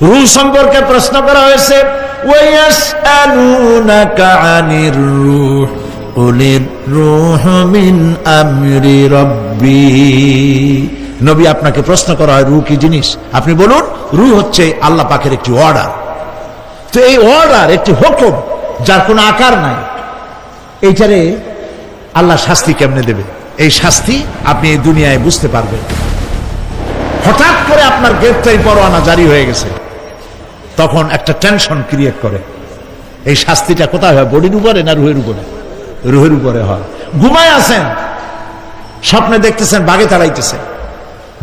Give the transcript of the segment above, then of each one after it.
রূহ সম্পর্কে প্রশ্ন করা হয়েছে, ওয়ায়াসআলুনাকা আনির রূহ কুলির রূহু মিন আমরি রাব্বি। নবী, আপনাকে প্রশ্ন করা হয় রূহ কি জিনিস, আপনি বলুন রূহ হচ্ছে আল্লাহ পাকের একটি অর্ডার। তো এই অর্ডার একটি হুকুম, যার কোনো আকার নাই, এইটারে আল্লাহ শাস্তি কেমনে দেবে? এই শাস্তি আপনি এই দুনিয়ায় বুঝতে পারবেন। হঠাৎ করে আপনার গ্রেফতারি পরোয়ানা জারি হয়ে গেছে, তখন একটা টেনশন ক্রিয়েট করে। এই শাস্তিটা কোথায় হয়? বডির উপরে না রুহের উপরে? রুহের উপরে হয়। ঘুমায় আছেন, স্বপ্নে দেখতেছেন বাঘে তাড়াইতেছে,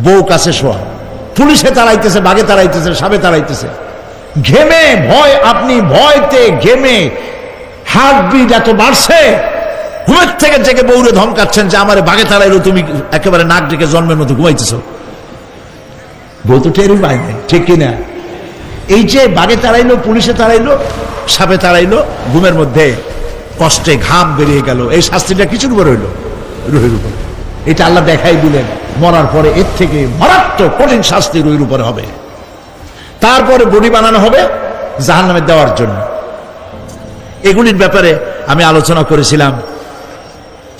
বউ কাছে শোয়া, পুলিশে তাড়াইতেছে, বাঘে তাড়াইতেছে, সাপে তাড়াইতেছে, ঘেমে ভয়, আপনি ভয়তে ঘেমে হার্টবিট এত বাড়ছে, ঘুমের থেকে জেগে বউরে ধমকাচ্ছেন যে আমারে বাঘে তাড়াইলো, তুমি একেবারে নাক ডেকে জন্মের মতো ঘুমাইতেছ। বউ তো টেরই পায় নাই, ঠিক কিনা? এই যে বাঘে তাড়াইলো, পুলিশে তাড়াইলো, সাপে তাড়াইলো, ঘুমের মধ্যে কষ্টে ঘাম বেরিয়ে গেল, এই শাস্তিটা কিছুর উপর হইল? রুহের উপর। এটা আল্লাহ দেখাই দিলেন, মরার পরে এর থেকে মারাত্মক কঠিন শাস্তি রুহের উপরে হবে। তারপরে বডি বানানো হবে জাহান্নামে দেওয়ার জন্য। এগুলির ব্যাপারে আমি আলোচনা করেছিলাম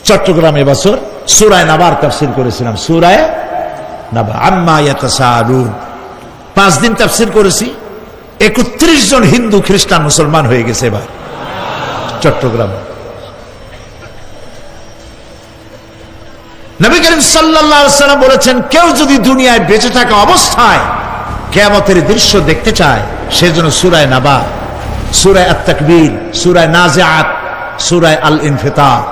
চট্টগ্রামে বছর সূরা নাবার তাফসীর করেছিলাম। সূরা নাবা, আম্মা ইয়াতাসাআলুন, 5 দিন তাফসীর করেছি। 31 জন হিন্দু খ্রিস্টান মুসলমান হয়ে গেছে এবার চট্টগ্রামে। নবী করিম সাল্লাল্লাহু আলাইহি ওয়াসাল্লাম বলেছেন, কেউ যদি দুনিয়ায় বেঁচে থাকা অবস্থায় কিয়ামতের দৃশ্য দেখতে চায়, সেজন্য সূরা নাবা, সূরা আত-তাকবীর, সূরা নাজিআত, সূরা আল-ইনফিতার,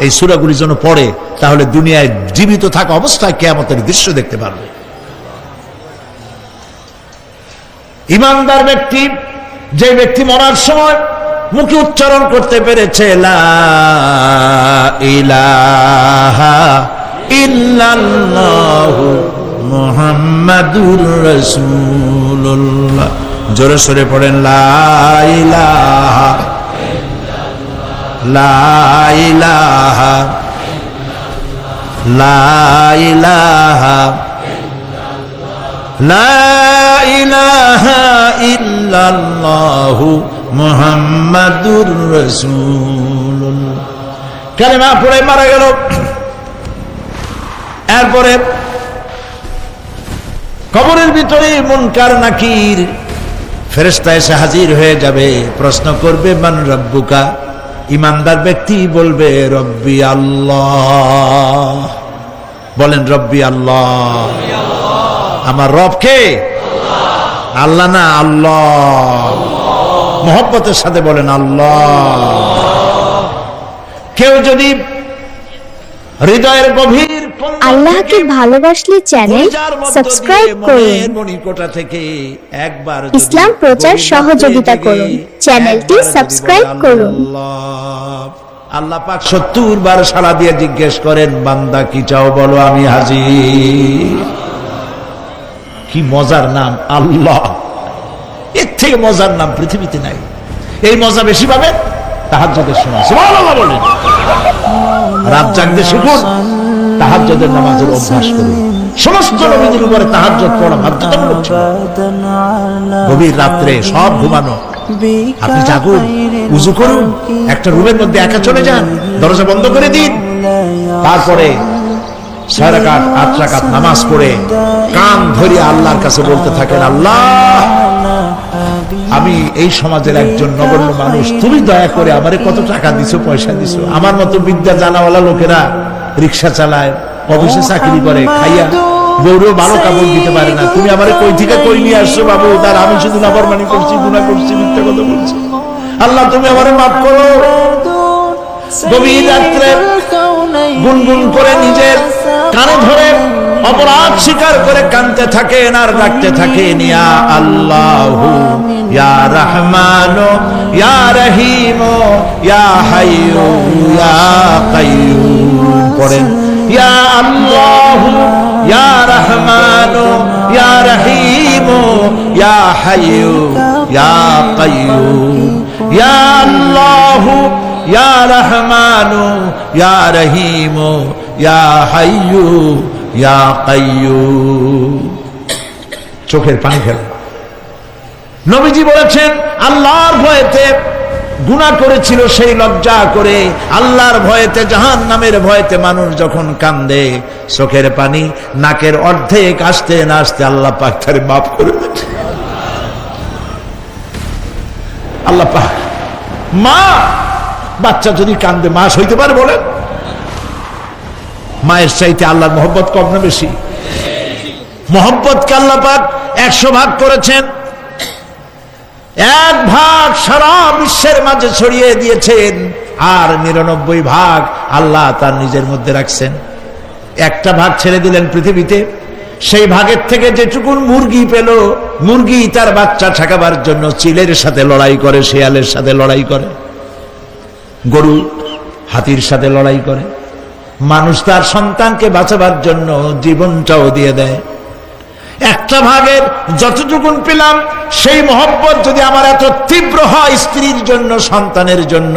এই সূরাগুলি যেন পড়ে, তাহলে দুনিয়ায় জীবিত থাকা অবস্থায় কিয়ামতের দৃশ্য দেখতে পারবে। ঈমানদার ব্যক্তি, যে ব্যক্তি মরার সময় মুখে উচ্চারণ করতে পেরেছে লা ইলাহা ইল্লাল্লাহু মুহাম্মাদুর রাসূলুল্লাহ, জোরে সোরে পড়েন লা ইলাহা লা ইলাহা লা ইলাহা লা ইলাহা ইল্লাল্লাহু মুহাম্মাদুর রাসূলুল্লাহ। কালেমা পড়ে মারা গেল। এরপরে কবরের ভিতরে মুনকার নাকির ফেরেশতা এসে হাজির হয়ে যাবে, প্রশ্ন করবে মান রব্বুকা। ঈমানদার ব্যক্তি বলবে রব্বি আল্লাহ। বলেন রব্বি আল্লাহ। আমার রব কে? আল্লাহ না, আল্লাহ। মহব্বতের সাথে বলেন আল্লাহ। কেউ যদি হৃদয়ের গভীর আল্লাহকে ভালোবাসলে চ্যানেল সাবস্ক্রাইব করুন, মনিকোটা থেকে একবার ইসলাম প্রচার সহযোগিতা করুন, চ্যানেলটি সাবস্ক্রাইব করুন। আল্লাহ পাক 70 বার সাড়া দিয়ে জিজ্ঞেস করেন, বান্দা কি চাও বলো, আমি হাজির। কি মজার নাম আল্লাহ, এর থেকে মজার নাম পৃথিবীতে নাই। এই মজা বেশি পাবেন তাহাজ্জুদের সময়। সুবহানাল্লাহ বলেন। রাত জাগতে শিখুন, তাহাজ্জুদের নামাজের অভ্যাস করুন। সমস্ত নবীদের উপরে তাহাজ্জুদ পড়া বাধ্যতামূলক ছিল। গভীর রাত্রে সব ঘুমানো, আপনি জাগুন, উযু করুন, একটা রুমের মধ্যে একা চলে যান, দরজা বন্ধ করে দিন, তারপরে 6 রাকাত 8 রাকাত নামাজ পড়ে কান ধরে আল্লাহর কাছে বলতে থাকেন, আল্লাহ আমি এই সমাজের একজন নগণ্য মানুষ, তুমি দয়া করে আমারে কত টাকা দিছো, পয়সা দিছো। আমার মতো বিদ্যা জানাওয়ালা লোকেরা রিক্সা চালায়, অফিসে চাকরি করে, খাইয়া বউরেও ভালো কাপড় দিতে পারে না। তুমি আমারে কই থেকে কই নিয়ে আসছো বাবু? তার আমি শুধু নাফরমানি করছি, গুনাহ করছি, মিথ্যা কথা বলছি। আল্লাহ তুমি আমারে মাফ করো। গভীর রাত্রে গুনগুন করে নিজের কানে ধরে অপরাধ স্বীকার করে কাঁদতে থাকেন আর ডাকতে থাকেন, ইয়া আল্লাহু ইয়া রহমানু ইয়া রহিমু ইয়া হাইয়ু ইয়া কাইয়ুম। পড়েন ইয়া আল্লাহু ইয়া রহমানু ইয়া রহিমু ইয়া হাইয়ু ইয়া কাইয়ুম। ইয়া আল্লাহু ইয়া রহমানু ইয়া রহিমু ইয়া হাইয়ু ইয়া কাইয়ুম। চোখের পানি ফেলে নবীজি বলেছেন আল্লাহর ভয়েতে গুনাহ করেছিল, সেই লজ্জা করে আল্লাহর ভয়েতে, জাহান্নামের ভয়েতে মানুষ যখন কান্দে, চোখের পানি নাকের অর্ধেক আসতে না আসতে আল্লাহ পাক তারে মাফ করে দেন। আল্লাহ পাক, মা বাচ্চা যদি কান্দে মা সইতে পারে বলেন? মায়ের চাইতে আল্লাহর মহব্বত কম না বেশি? মহব্বতকে আল্লাহ পাক 100 ভাগ করেছেন, 1 ভাগ সারা বিশ্বের মাঝে ছড়িয়ে দিয়েছেন, আর 99 ভাগ আল্লাহ তার নিজের মধ্যে রাখছেন। 1টা ভাগ ছেড়ে দিলেন পৃথিবীতে, সেই ভাগের থেকে যেটুকুন মুরগি পেল, মুরগি তার বাচ্চা ঠেকাবার জন্য চিলের সাথে লড়াই করে, শিয়ালের সাথে লড়াই করে, গরু হাতির সাথে লড়াই করে, মানুষ তার সন্তানকে বাঁচাবার জন্য জীবনটাও দিয়ে দেয়। 1টা ভাগের যতটুকুন পেলাম, সেই মহব্বত যদি আমার এত তীব্র হয় স্ত্রীর জন্য, সন্তানের জন্য,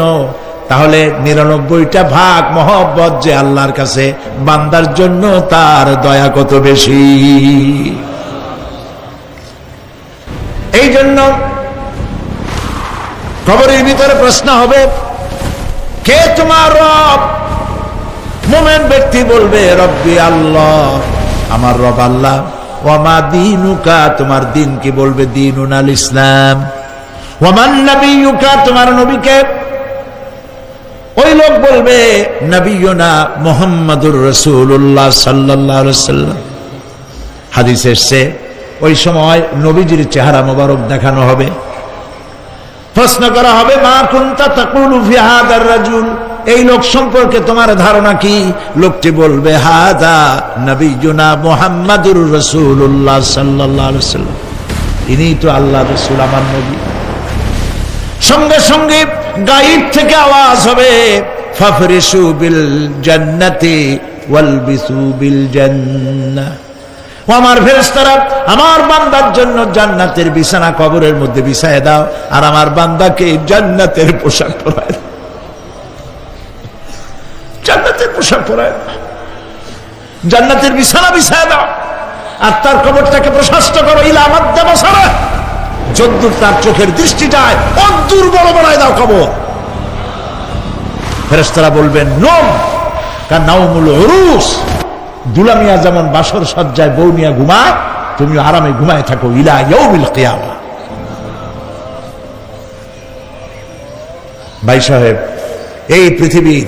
তাহলে 99টা ভাগ মহব্বত যে আল্লাহর কাছে বান্দার জন্য, তার দয়া কত বেশি। এই জন্য কবরের ভিতরে প্রশ্ন হবে, কে তোমার রব? মুমিন ব্যক্তি বলবে রব্বি আল্লাহ, আমার রব আল্লাহ। ওয়ামা দীনুকা, তোমার দিন কি? বলবে দীনুন আল ইসলাম। ওয়ামান নবিয়ুকা, তোমার নবীকে? ওই লোক বলবে নবিয়ুনা মুহাম্মাদুর রাসূলুল্লাহ সাল্লাল্লাহু আলাইহি ওয়াসাল্লাম। হাদিসে এসেছে ওই সময় নবীজির চেহারা মোবারক দেখানো হবে, প্রশ্ন করা হবে মা কুনতা তাকুলু ফি হাদার রাজুল, এই লোক সম্পর্কে তোমার ধারণা কি? লোকটি বলবে হাদা নবিয়ুনা মুহাম্মাদুর রাসূলুল্লাহ সাল্লাল্লাহু আলাইহি ওয়াসাল্লাম, ইনি তো আল্লাহর রাসূল, আমার নবী। সঙ্গে সঙ্গে গায়েব থেকে আওয়াজ হবে ফাফরিশু বিল জান্নাতি ওয়ালবিসু বিল জান্নাহ, ও আমার ফেরেশতারা, আমার বান্দার জন্য জান্নাতের বিছানা কবরের মধ্যে বিছায় দাও, আর আমার বান্দাকে জান্নাতের পোশাক পরায় দাও, জান্নাতের পোশাক পরায় দাও, জান্নাতের বিছানা বিছায় দাও, আর তার কবরটাকে প্রশস্ত করো ইলা মাদ্দা বাসারা, যদ্দূর তার চোখের দৃষ্টি যায় অদ্দূর বড় বানায় দাও কবর। ফেরেশতারা বলবেন নোম কানাউমুল উরুস, দুলামিয়া যেমন বাসর সজ্জায় বউ নিয়ে ঘুমায়, তুমি আরামে ঘুমায় থাকো ইলা ইয়াউমিল কিয়ামা। ভাই সাহেব, এই পৃথিবীর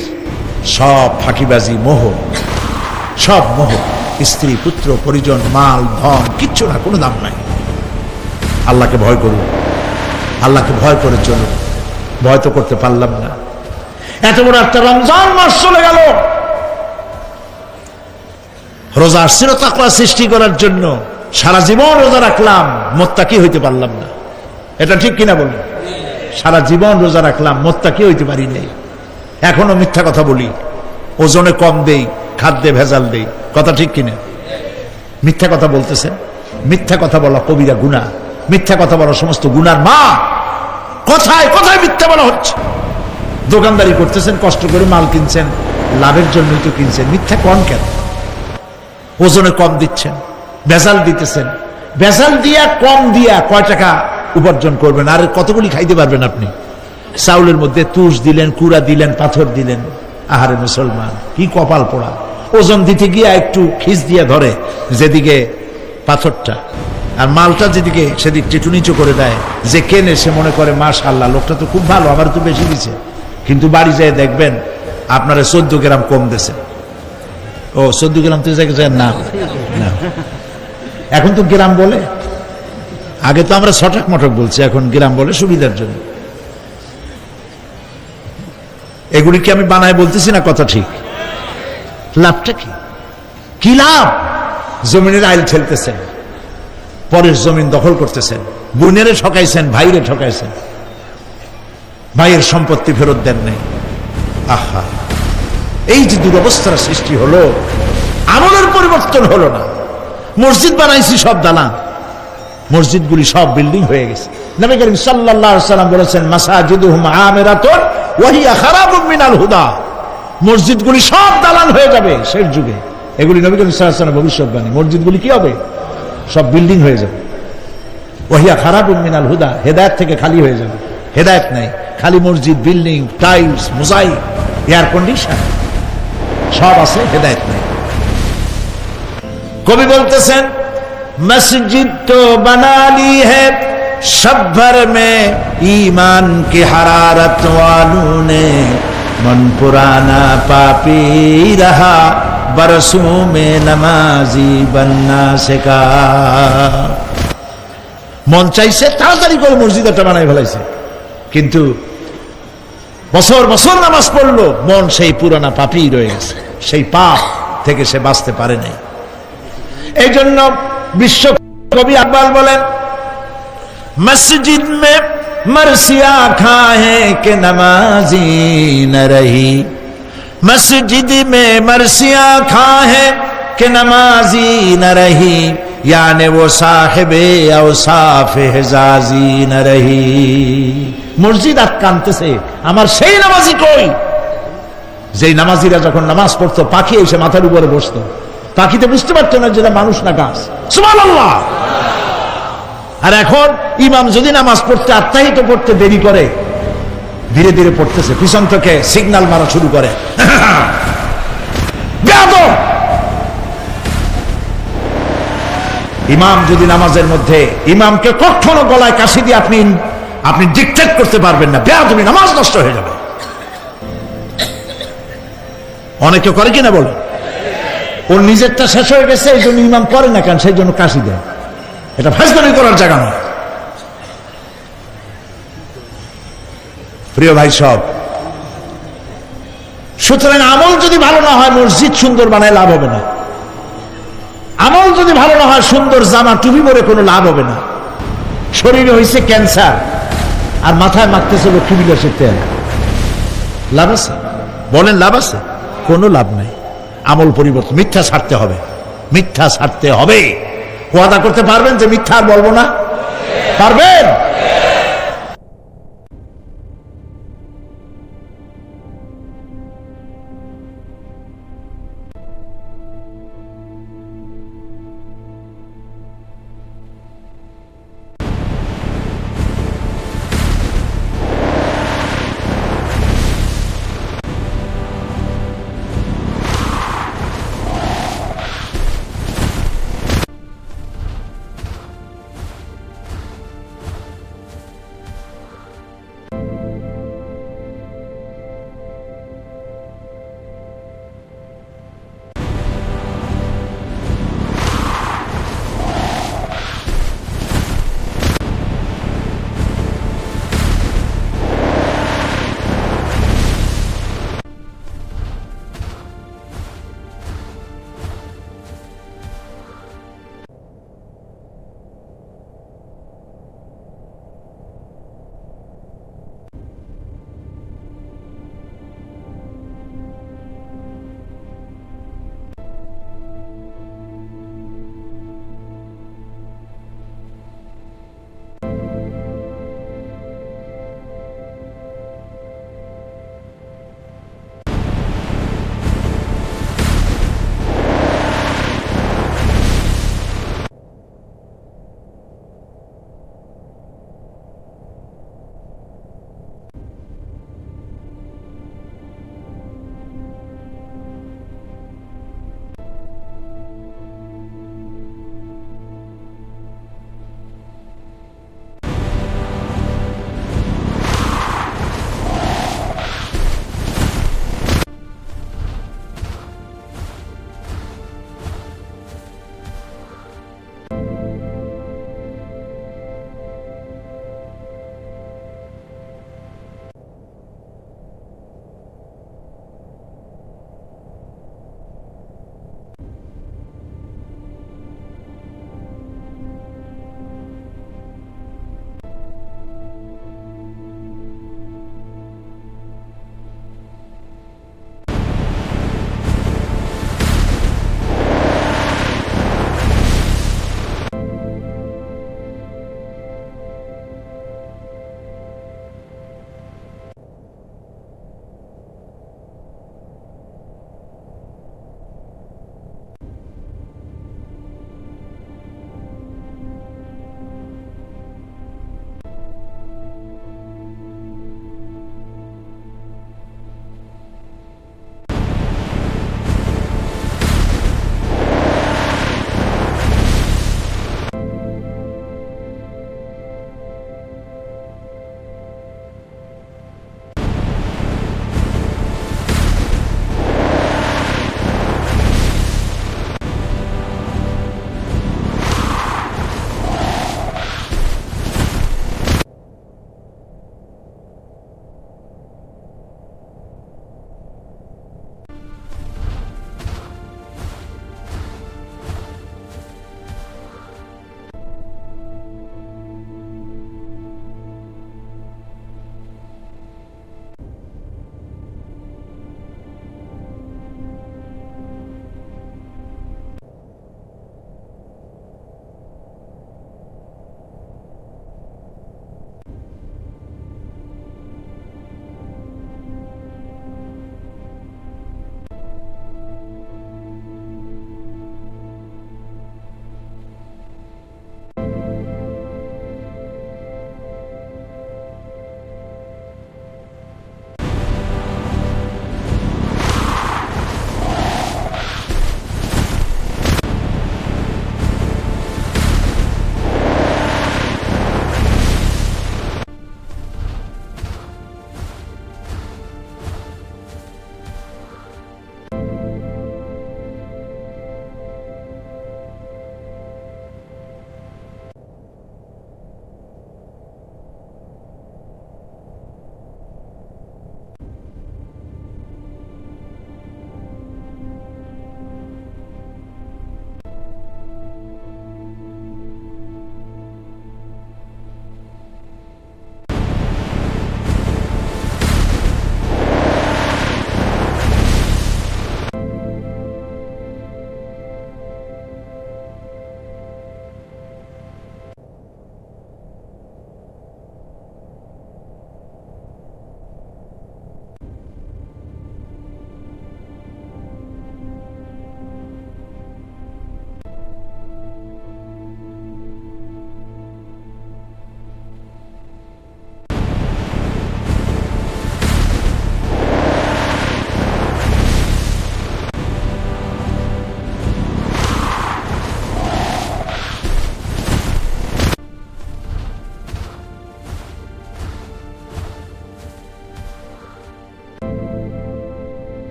সব ফাঁকিবাজি, মোহ, সব মোহ, স্ত্রী পুত্র পরিজন মাল ধন কিচ্ছু না, কোনো দাম নাই। আল্লাহকে ভয় করুন, আল্লাহকে ভয় করে চলুন। ভয় তো করতে পারলাম না, এত বড় একটা রমজান মাস চলে গেল, রোজা আসছিল তাকওয়া সৃষ্টি করার জন্য, সারা জীবন রোজা রাখলাম, মুত্তাকি হইতে পারলাম না। এটা ঠিক কিনা বলুন? সারা জীবন রোজা রাখলাম, মুত্তাকি হইতে পারি নাই। এখনো মিথ্যা কথা বলি, ওজনে কম দেই, খাদ্যে ভেজাল দেই, কথা ঠিক কিনা? মিথ্যা কথা বলতেছেন, মিথ্যা কথা বলা কবিরা গুনাহ, মিথ্যা কথা বলা সমস্ত গুনার মা। কথায় কথায় মিথ্যা বলা হচ্ছে। দোকানদারি করতেছেন, কষ্ট করে মাল কিনছেন, লাভের জন্যই তো কিনছেন, মিথ্যা কম কেন? ওজনে কম দিচ্ছেন, ভেজাল দিতেছেন, ভেজাল দিয়া কম দিয়া কয় টাকা উপার্জন করবেন? আর কতগুলি খাইতে পারবেন আপনি? চাউলের মধ্যে তুষ দিলেন, কুড়া দিলেন, পাথর দিলেন। আহারে মুসলমান, কি কপাল পোড়া! ওজন দিতে গিয়া একটু খিচ দিয়া ধরে যেদিকে পাথরটা, আর মালটা যেদিকে সেদিক টিটু নিচু করে দেয়। যে কেনে সে মনে করে মাশাআল্লাহ, লোকটা তো খুব ভালো, আবার তো বেশি দিছে। কিন্তু বাড়ি যায় দেখবেন আপনারা 14 গ্রাম কম দিছে। ও 14 গ্রাম তো যায় না, না, এখন তো গ্রাম বলে। আগে তো আমরা ছটাক মটক বলছি, এখন গ্রাম বলে সুবিধার জন্য। এগুলি কি আমি বানায় বলতেছি না? কথা ঠিক। লাভটা কি? কি লাভ? জমিনের আইল ঠেলতেছেন, পরের জমিন দখল করতেছেন, বোনেরে ঠকাইছেন, ভাইরে ঠকাইছেন, ভাইয়ের সম্পত্তি ফেরত দেন নাই। আহা, এই যে দুরবস্থার সৃষ্টি হলো, আমলের পরিবর্তন হলো না। মসজিদ বানাইছি সব দালান, মসজিদগুলি সব বিল্ডিং হয়ে গেছে। নবী করিম সাল্লাল্লাহু আলাইহি ওয়াসাল্লাম বলেছেন মাসাজিদুহুম আমিরাতুন ওয়া হিয়া খারাবুম মিনাল হুদা, মসজিদগুলি সব দালান হয়ে যাবে শেষ যুগে। এগুলি নবী করিম সাল্লাল্লাহু আলাইহি ওয়াসাল্লাম ভবিষ্যৎবাণী। মসজিদগুলি কি হবে? সব বিল্ডিং হয়ে যাবে। ওহিয়া খারাবুম মিনাল হুদা, হেদায়েত থেকে খালি হয়ে যাবে। হেদায়েত নাই, খালি মসজিদ, building, tiles, mosaic, air condition সব আছে, হেদায়েত নাই। কবি বলতেছেন মসজিদ তো বানা লি है सब भर में ईमान की हरारत वालों ने, मन पुराना पापी रहा बरसों में नमाजी बनना सिखा। মন চাইছে তাড়াতাড়ি করে মসজিদ একটা বানাই ফেলাইছে, কিন্তু বছর বছর নামাজ পড়লো, মন সেই পুরানা পাপী রয়ে গেছে, সেই পাপ থেকে সে বাঁচতে পারে নাই। এই জন্য বিশ্ব কবি আকবাল বলেন मस्जिद में मरसिया खाए के नमाजी न रही, मस्जिद में मरसिया खाए के नमाजी न रही, यानी वो साहिबे औसाफ हिजाजी न रही। মসজিদ আটকানতেছে, আমার সেই নামাজি কই? যেই নামাজিরা যখন নামাজ পড়তো পাখি এসে মাথার উপরে বসতো, পাখিতে বুঝতে পারতো না যেটা মানুষ না গাছ। সুবহানাল্লাহ। আর এখন ইমাম যদি নামাজ পড়তে আত্মাহিত পড়তে দেরি করে, ধীরে ধীরে পড়তেছে, পিছন থেকে সিগন্যাল মারা শুরু করে। ইমাম যদি নামাজের মধ্যে, ইমামকে কখনো গলায় কাশি দিয়ে আপনি ডিকটেট করতে পারবেন না, বেয়াদবি, নামাজ নষ্ট হয়ে যাবে। অনেকে করে কিনা বলে, ওর নিজেরটা শেষ হয়ে গেছে এই জন্য ইমাম করে না কেন, সেই জন্য কাশি দেয়। এটা ফাজলামি করার জায়গা নয়। প্রিয় ভাই সব, সুতরাং আমল যদি ভালো না হয় মসজিদ সুন্দর বানায় লাভ হবে না। আমল যদি ভালো না হয় সুন্দর জামা টুপি পরে কোনো লাভ হবে না। শরীরে হয়েছে ক্যান্সার আর মাথায় মাখতেছে লক্ষ্মী বিলাসের তেল, লাভ আছে? বলেন লাভ আছে? কোনো লাভ নাই। আমল পরিবর্তন, মিথ্যা ছাড়তে হবে, মিথ্যা ছাড়তে হবে। ওয়াদা করতে পারবেন যে মিথ্যা আর বলবো না? পারবেন?